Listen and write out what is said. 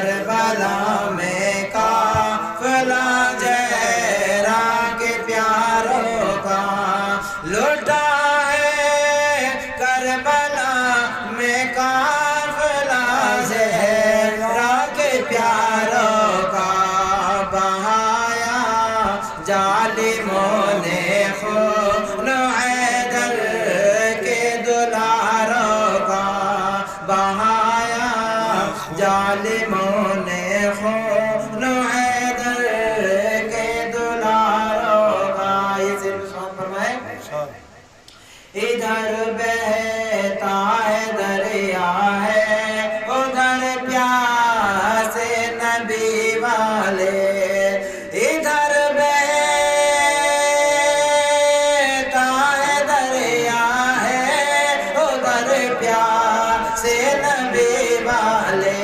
کربلا میں قافلہ زہرا کے پیاروں کا لٹا ہے، کربلا میں قافلہ زہرا کے پیاروں کا بہایا ظالموں نے خون حیدر کے دلاروں کا بہایا ظالموں نے خون حیدر کے دلاروں کا۔ یہ صرف سوال فرمائے، ادھر بہتا ہے دریا ہے، ادھر پیاسے نبی والے، ادھر بہتا ہے دریا ہے، ادھر پیاسے نبی والے،